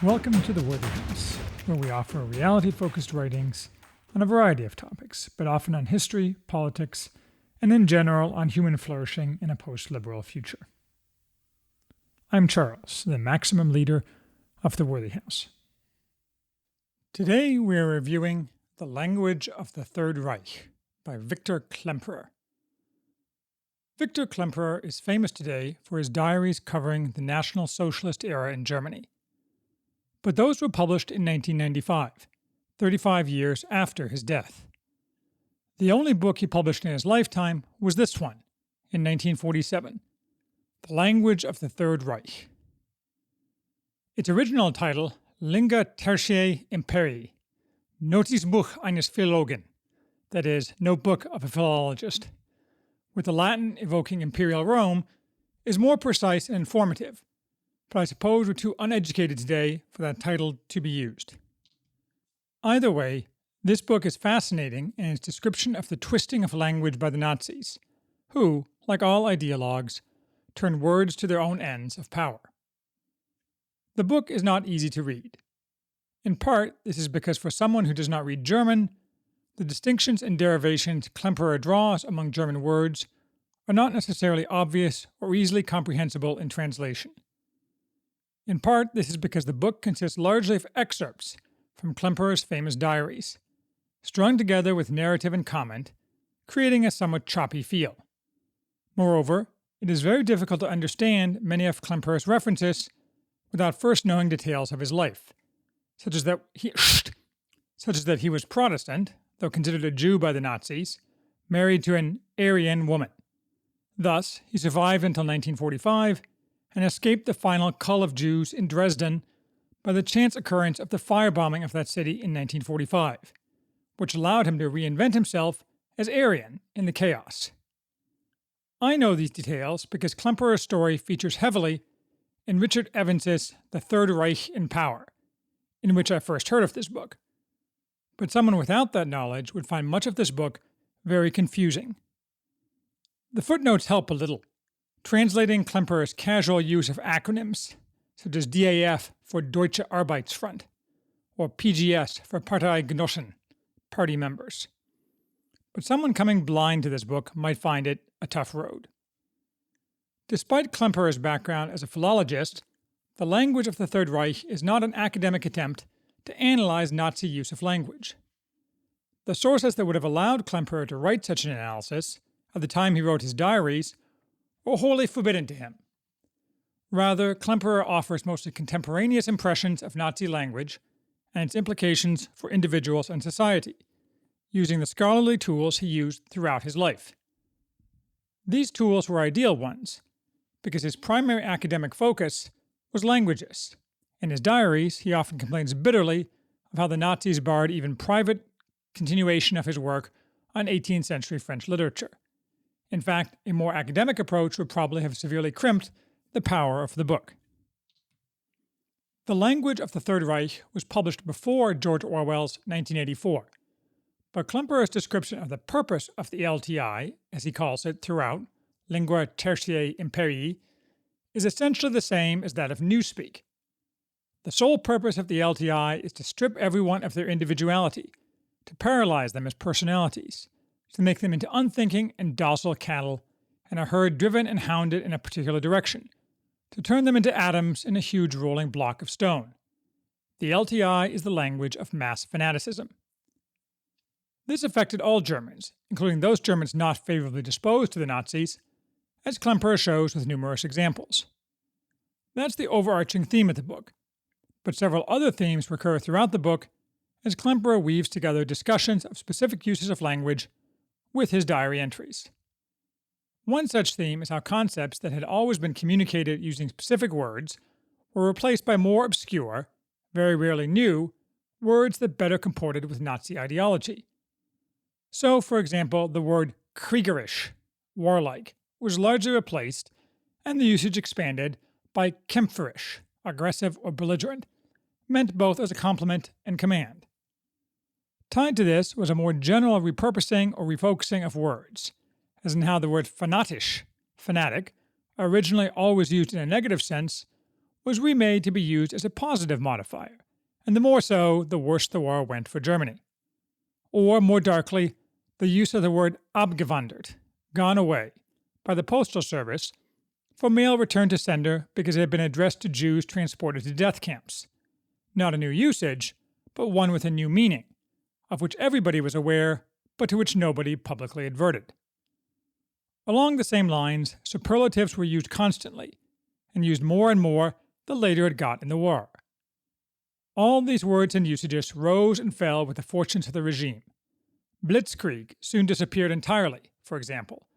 Welcome to the Worthy House, where we offer reality-focused writings on a variety of topics, but often on history, politics, and in general on human flourishing in a post-liberal future. I'm Charles, the maximum leader of the Worthy House. Today we are reviewing The Language of the Third Reich by Victor Klemperer. Victor Klemperer is famous today for his diaries covering the National Socialist era in Germany. But those were published in 1995, 35 years after his death. The only book he published in his lifetime was this one, in 1947, The Language of the Third Reich. Its original title, Lingua Tertiae Imperii, Notizbuch eines Philologen, that is, Notebook of a Philologist, with the Latin evoking imperial Rome, is more precise and informative, but I suppose we're too uneducated today for that title to be used. Either way, this book is fascinating in its description of the twisting of language by the Nazis, who, like all ideologues, turned words to their own ends of power. The book is not easy to read. In part, this is because for someone who does not read German, the distinctions and derivations Klemperer draws among German words are not necessarily obvious or easily comprehensible in translation. In part, this is because the book consists largely of excerpts from Klemperer's famous diaries, strung together with narrative and comment, creating a somewhat choppy feel. Moreover, it is very difficult to understand many of Klemperer's references without first knowing details of his life, such as that he was Protestant, though considered a Jew by the Nazis, married to an Aryan woman. Thus, he survived until 1945 and escaped the final cull of Jews in Dresden by the chance occurrence of the firebombing of that city in 1945, which allowed him to reinvent himself as Aryan in the chaos. I know these details because Klemperer's story features heavily in Richard Evans's The Third Reich in Power, in which I first heard of this book. But someone without that knowledge would find much of this book very confusing. The footnotes help a little, translating Klemperer's casual use of acronyms, such as DAF for Deutsche Arbeitsfront, or PGS for Parteigenossen, party members. But someone coming blind to this book might find it a tough road. Despite Klemperer's background as a philologist, The Language of the Third Reich is not an academic attempt to analyze Nazi use of language. The sources that would have allowed Klemperer to write such an analysis at the time he wrote his diaries were wholly forbidden to him. Rather, Klemperer offers mostly contemporaneous impressions of Nazi language and its implications for individuals and society, using the scholarly tools he used throughout his life. These tools were ideal ones, because his primary academic focus was languages. In his diaries, he often complains bitterly of how the Nazis barred even private continuation of his work on 18th century French literature. In fact, a more academic approach would probably have severely crimped the power of the book. The Language of the Third Reich was published before George Orwell's 1984, but Klemperer's description of the purpose of the LTI, as he calls it throughout, Lingua Tertiae Imperii, is essentially the same as that of Newspeak. The sole purpose of the LTI is to strip everyone of their individuality, to paralyze them as personalities, to make them into unthinking and docile cattle and a herd driven and hounded in a particular direction, to turn them into atoms in a huge rolling block of stone. The LTI is the language of mass fanaticism. This affected all Germans, including those Germans not favorably disposed to the Nazis, as Klemperer shows with numerous examples. That's the overarching theme of the book, but several other themes recur throughout the book as Klemperer weaves together discussions of specific uses of language with his diary entries. One such theme is how concepts that had always been communicated using specific words were replaced by more obscure, very rarely new, words that better comported with Nazi ideology. So, for example, the word kriegerisch, warlike, was largely replaced and the usage expanded by kämpferisch, aggressive or belligerent, meant both as a compliment and command. Tied to this was a more general repurposing or refocusing of words, as in how the word fanatisch, fanatic, originally always used in a negative sense, was remade to be used as a positive modifier, and the more so, the worse the war went for Germany. Or, more darkly, the use of the word abgewandert, gone away, by the Postal Service for mail returned to sender because it had been addressed to Jews transported to death camps. Not a new usage, but one with a new meaning, of which everybody was aware, but to which nobody publicly adverted. Along the same lines, superlatives were used constantly, and used more and more the later it got in the war. All these words and usages rose and fell with the fortunes of the regime. Blitzkrieg soon disappeared entirely, for example,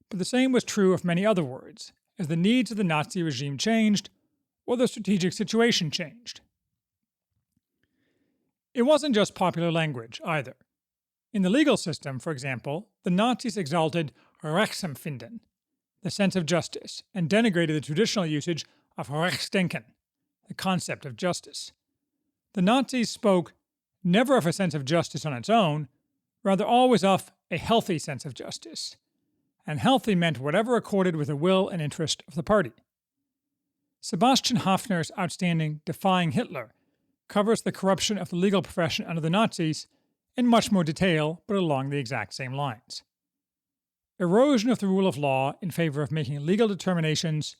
but the same was true of many other words, as the needs of the Nazi regime changed, or the strategic situation changed. It wasn't just popular language, either. In the legal system, for example, the Nazis exalted Rechtsempfinden, the sense of justice, and denigrated the traditional usage of Rechtsdenken, the concept of justice. The Nazis spoke never of a sense of justice on its own, rather always of a healthy sense of justice. And healthy meant whatever accorded with the will and interest of the party. Sebastian Haffner's outstanding Defying Hitler covers the corruption of the legal profession under the Nazis in much more detail, but along the exact same lines. Erosion of the rule of law in favor of making legal determinations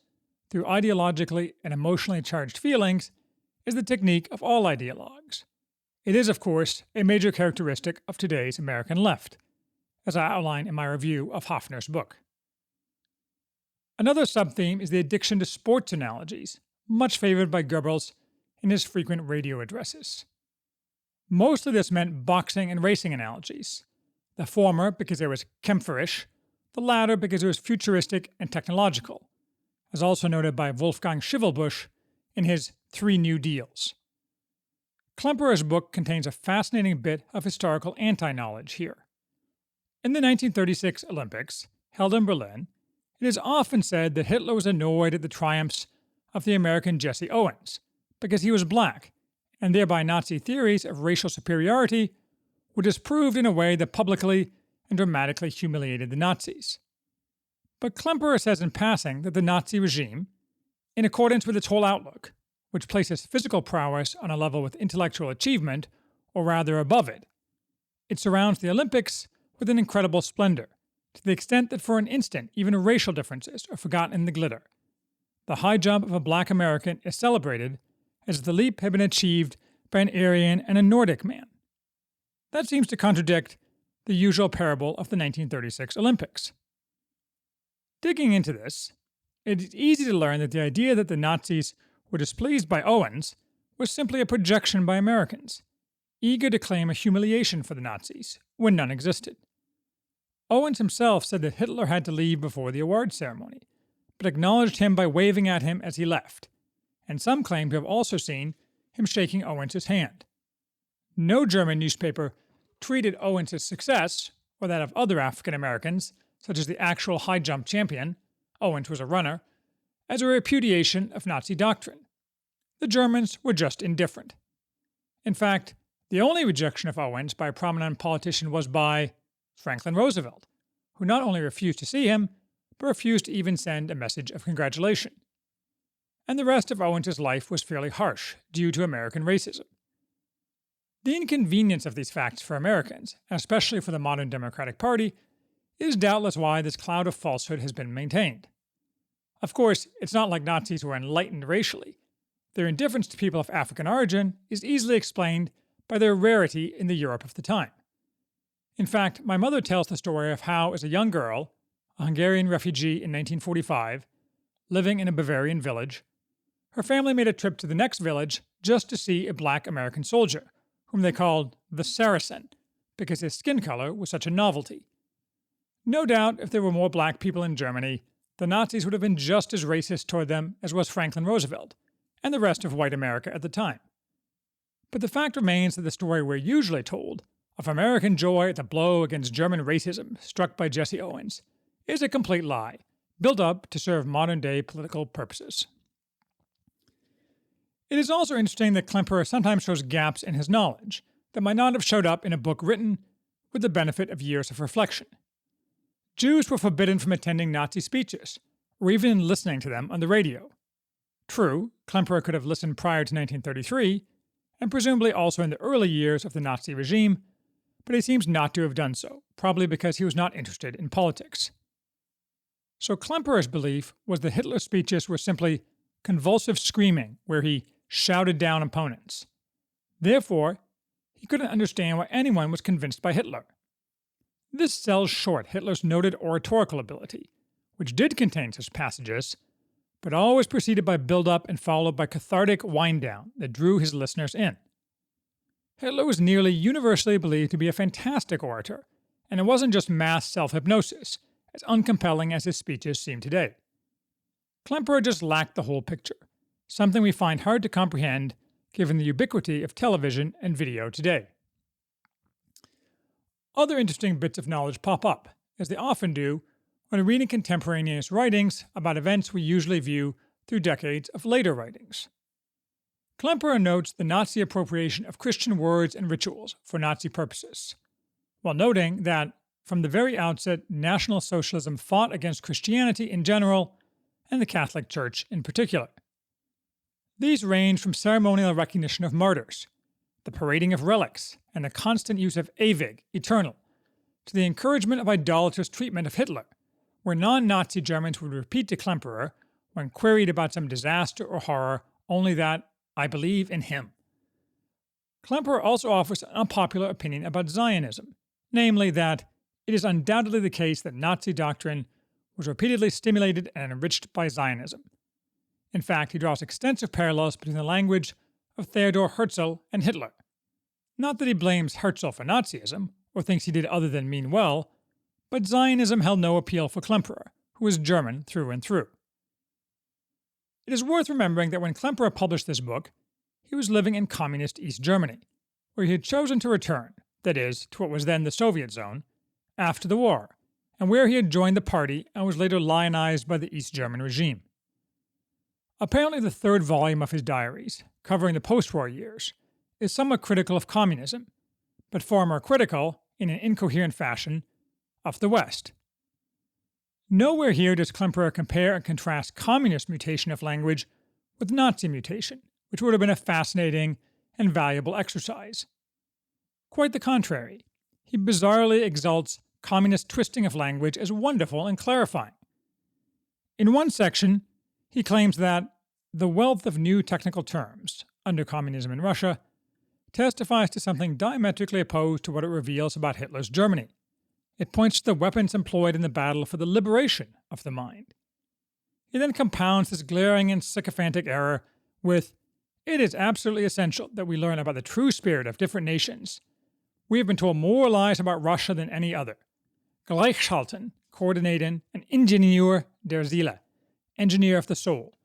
through ideologically and emotionally charged feelings is the technique of all ideologues. It is, of course, a major characteristic of today's American left, as I outline in my review of Haffner's book. Another subtheme is the addiction to sports analogies, much favored by Goebbels in his frequent radio addresses. Most of this meant boxing and racing analogies, the former because it was Kämpferisch, the latter because it was futuristic and technological, as also noted by Wolfgang Schivelbusch in his Three New Deals. Klemperer's book contains a fascinating bit of historical anti-knowledge here. In the 1936 Olympics, held in Berlin, it is often said that Hitler was annoyed at the triumphs of the American Jesse Owens because he was black, and thereby Nazi theories of racial superiority were disproved in a way that publicly and dramatically humiliated the Nazis. But Klemperer says in passing that the Nazi regime, in accordance with its whole outlook, which places physical prowess on a level with intellectual achievement, or rather above it, it surrounds the Olympics with an incredible splendor, to the extent that for an instant even racial differences are forgotten in the glitter. The high jump of a black American is celebrated as if the leap had been achieved by an Aryan and a Nordic man. That seems to contradict the usual parable of the 1936 Olympics. Digging into this, it is easy to learn that the idea that the Nazis were displeased by Owens was simply a projection by Americans, eager to claim a humiliation for the Nazis when none existed. Owens himself said that Hitler had to leave before the award ceremony, but acknowledged him by waving at him as he left, and some claim to have also seen him shaking Owens' hand. No German newspaper treated Owens' success, or that of other African Americans, such as the actual high jump champion, Owens was a runner, as a repudiation of Nazi doctrine. The Germans were just indifferent. In fact, the only rejection of Owens by a prominent politician was by Franklin Roosevelt, who not only refused to see him, but refused to even send a message of congratulation. And the rest of Owens' life was fairly harsh due to American racism. The inconvenience of these facts for Americans, and especially for the modern Democratic Party, is doubtless why this cloud of falsehood has been maintained. Of course, it's not like Nazis were enlightened racially. Their indifference to people of African origin is easily explained by their rarity in the Europe of the time. In fact, my mother tells the story of how, as a young girl, a Hungarian refugee in 1945, living in a Bavarian village, her family made a trip to the next village just to see a black American soldier, whom they called the Saracen, because his skin color was such a novelty. No doubt, if there were more black people in Germany, the Nazis would have been just as racist toward them as was Franklin Roosevelt, and the rest of white America at the time. But the fact remains that the story we're usually told, of American joy at the blow against German racism struck by Jesse Owens, is a complete lie, built up to serve modern-day political purposes. It is also interesting that Klemperer sometimes shows gaps in his knowledge that might not have showed up in a book written with the benefit of years of reflection. Jews were forbidden from attending Nazi speeches, or even listening to them on the radio. True, Klemperer could have listened prior to 1933, and presumably also in the early years of the Nazi regime, but he seems not to have done so, probably because he was not interested in politics. So Klemperer's belief was that Hitler's speeches were simply convulsive screaming where he shouted down opponents. Therefore, he couldn't understand why anyone was convinced by Hitler. This sells short Hitler's noted oratorical ability, which did contain such passages, but always preceded by build-up and followed by cathartic wind-down that drew his listeners in. Hitler was nearly universally believed to be a fantastic orator, and it wasn't just mass self-hypnosis, as uncompelling as his speeches seem today. Klemperer just lacked the whole picture, something we find hard to comprehend given the ubiquity of television and video today. Other interesting bits of knowledge pop up, as they often do when reading contemporaneous writings about events we usually view through decades of later writings. Klemperer notes the Nazi appropriation of Christian words and rituals for Nazi purposes, while noting that, from the very outset, National Socialism fought against Christianity in general and the Catholic Church in particular. These range from ceremonial recognition of martyrs, the parading of relics, and the constant use of ewig, eternal, to the encouragement of idolatrous treatment of Hitler, where non-Nazi Germans would repeat to Klemperer, when queried about some disaster or horror, only that, "I believe in him." Klemperer also offers an unpopular opinion about Zionism, namely that it is undoubtedly the case that Nazi doctrine was repeatedly stimulated and enriched by Zionism. In fact, he draws extensive parallels between the language of Theodor Herzl and Hitler. Not that he blames Herzl for Nazism, or thinks he did other than mean well, but Zionism held no appeal for Klemperer, who was German through and through. It is worth remembering that when Klemperer published this book, he was living in communist East Germany, where he had chosen to return, that is, to what was then the Soviet zone, after the war, and where he had joined the party and was later lionized by the East German regime. Apparently the third volume of his diaries, covering the post-war years, is somewhat critical of communism, but far more critical, in an incoherent fashion, of the West. Nowhere here does Klemperer compare and contrast communist mutation of language with Nazi mutation, which would have been a fascinating and valuable exercise. Quite the contrary, he bizarrely exalts communist twisting of language as wonderful and clarifying. In one section, he claims that the wealth of new technical terms, under communism in Russia, testifies to something diametrically opposed to what it reveals about Hitler's Germany. It points to the weapons employed in the battle for the liberation of the mind. He then compounds this glaring and sycophantic error with, "It is absolutely essential that we learn about the true spirit of different nations. We have been told more lies about Russia than any other. Gleichschalten, coordinaten, and Ingenieur der Seele, engineer of the soul.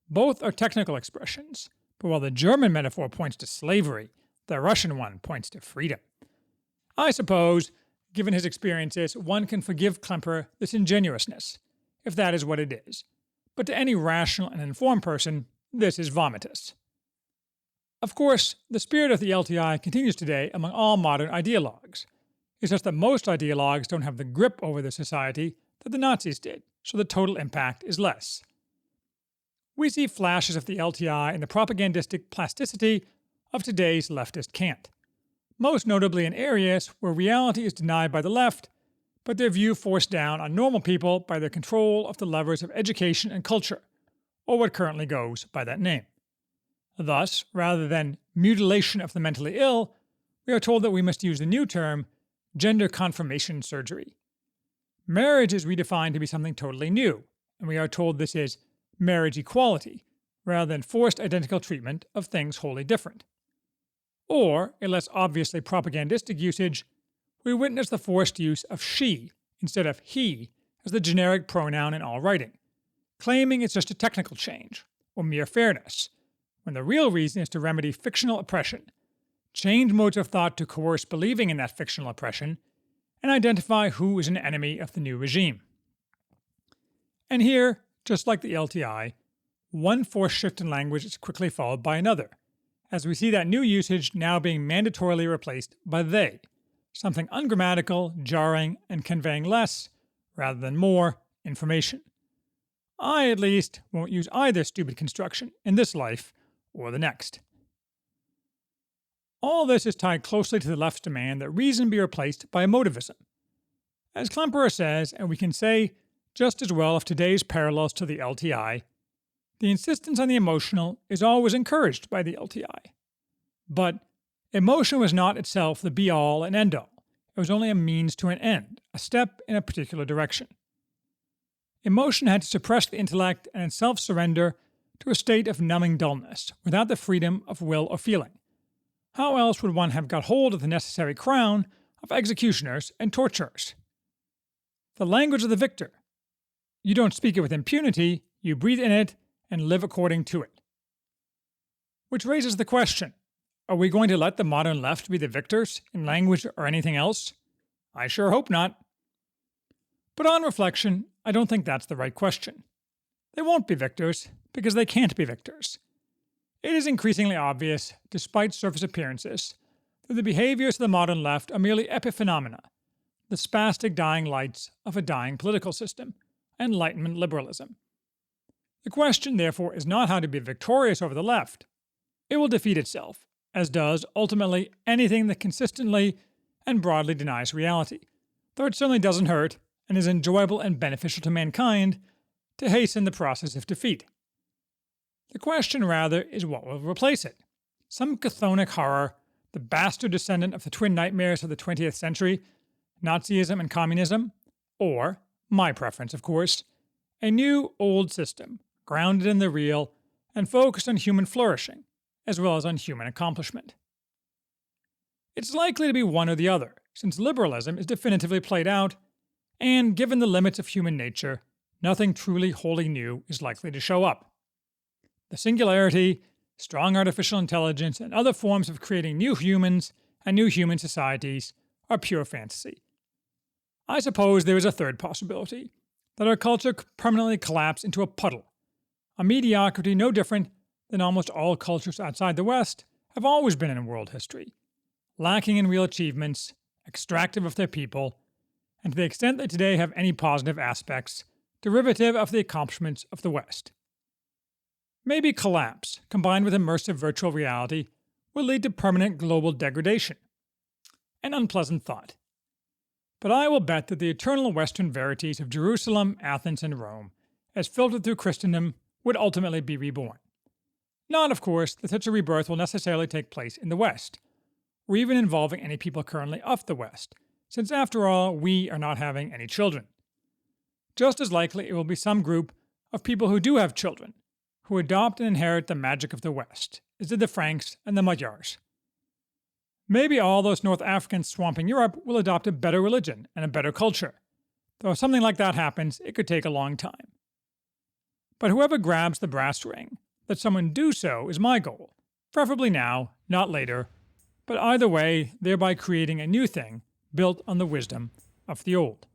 Both are technical expressions, but while the German metaphor points to slavery, the Russian one points to freedom." I suppose, given his experiences, one can forgive Klemperer this ingenuousness, if that is what it is. But to any rational and informed person, this is vomitous. Of course, the spirit of the LTI continues today among all modern ideologues. It's just that most ideologues don't have the grip over the society that the Nazis did, so the total impact is less. We see flashes of the LTI in the propagandistic plasticity of today's leftist cant, most notably in areas where reality is denied by the left, but their view forced down on normal people by their control of the levers of education and culture, or what currently goes by that name. Thus, rather than mutilation of the mentally ill, we are told that we must use the new term, gender confirmation surgery. Marriage is redefined to be something totally new, and we are told this is marriage equality, rather than forced identical treatment of things wholly different. Or, a less obviously propagandistic usage, we witness the forced use of she instead of he as the generic pronoun in all writing, claiming it's just a technical change, or mere fairness, when the real reason is to remedy fictional oppression, change modes of thought to coerce believing in that fictional oppression, and identify who is an enemy of the new regime. And here, just like the LTI, one forced shift in language is quickly followed by another, as we see that new usage now being mandatorily replaced by they, something ungrammatical, jarring, and conveying less, rather than more, information. I, at least, won't use either stupid construction in this life or the next. All this is tied closely to the left's demand that reason be replaced by emotivism. As Klemperer says, and we can say just as well of today's parallels to the LTI, the insistence on the emotional is always encouraged by the LTI. But emotion was not itself the be-all and end-all. It was only a means to an end, a step in a particular direction. Emotion had to suppress the intellect and itself surrender to a state of numbing dullness, without the freedom of will or feeling. How else would one have got hold of the necessary crown of executioners and torturers? The language of the victor. You don't speak it with impunity, you breathe in it and live according to it. Which raises the question, are we going to let the modern left be the victors in language or anything else? I sure hope not. But on reflection, I don't think that's the right question. They won't be victors because they can't be victors. It is increasingly obvious, despite surface appearances, that the behaviors of the modern left are merely epiphenomena, the spastic dying lights of a dying political system, Enlightenment liberalism. The question, therefore, is not how to be victorious over the left. It will defeat itself, as does, ultimately, anything that consistently and broadly denies reality, though it certainly doesn't hurt and is enjoyable and beneficial to mankind to hasten the process of defeat. The question, rather, is what will replace it? Some chthonic horror, the bastard descendant of the twin nightmares of the 20th century, Nazism and communism, or, my preference, of course, a new, old system, grounded in the real and focused on human flourishing, as well as on human accomplishment. It's likely to be one or the other, since liberalism is definitively played out, and given the limits of human nature, nothing truly wholly new is likely to show up. The singularity, strong artificial intelligence, and other forms of creating new humans and new human societies are pure fantasy. I suppose there is a third possibility, that our culture could permanently collapse into a puddle, a mediocrity no different than almost all cultures outside the West have always been in world history, lacking in real achievements, extractive of their people, and to the extent they today have any positive aspects, derivative of the accomplishments of the West. Maybe collapse, combined with immersive virtual reality, will lead to permanent global degradation. An unpleasant thought. But I will bet that the eternal Western verities of Jerusalem, Athens, and Rome, as filtered through Christendom, would ultimately be reborn. Not, of course, that such a rebirth will necessarily take place in the West, or even involving any people currently of the West, since after all, we are not having any children. Just as likely it will be some group of people who do have children, who adopt and inherit the magic of the West, as did the Franks and the Magyars. Maybe all those North Africans swamping Europe will adopt a better religion and a better culture, though if something like that happens, it could take a long time. But whoever grabs the brass ring, let someone do so is my goal, preferably now, not later, but either way, thereby creating a new thing built on the wisdom of the old.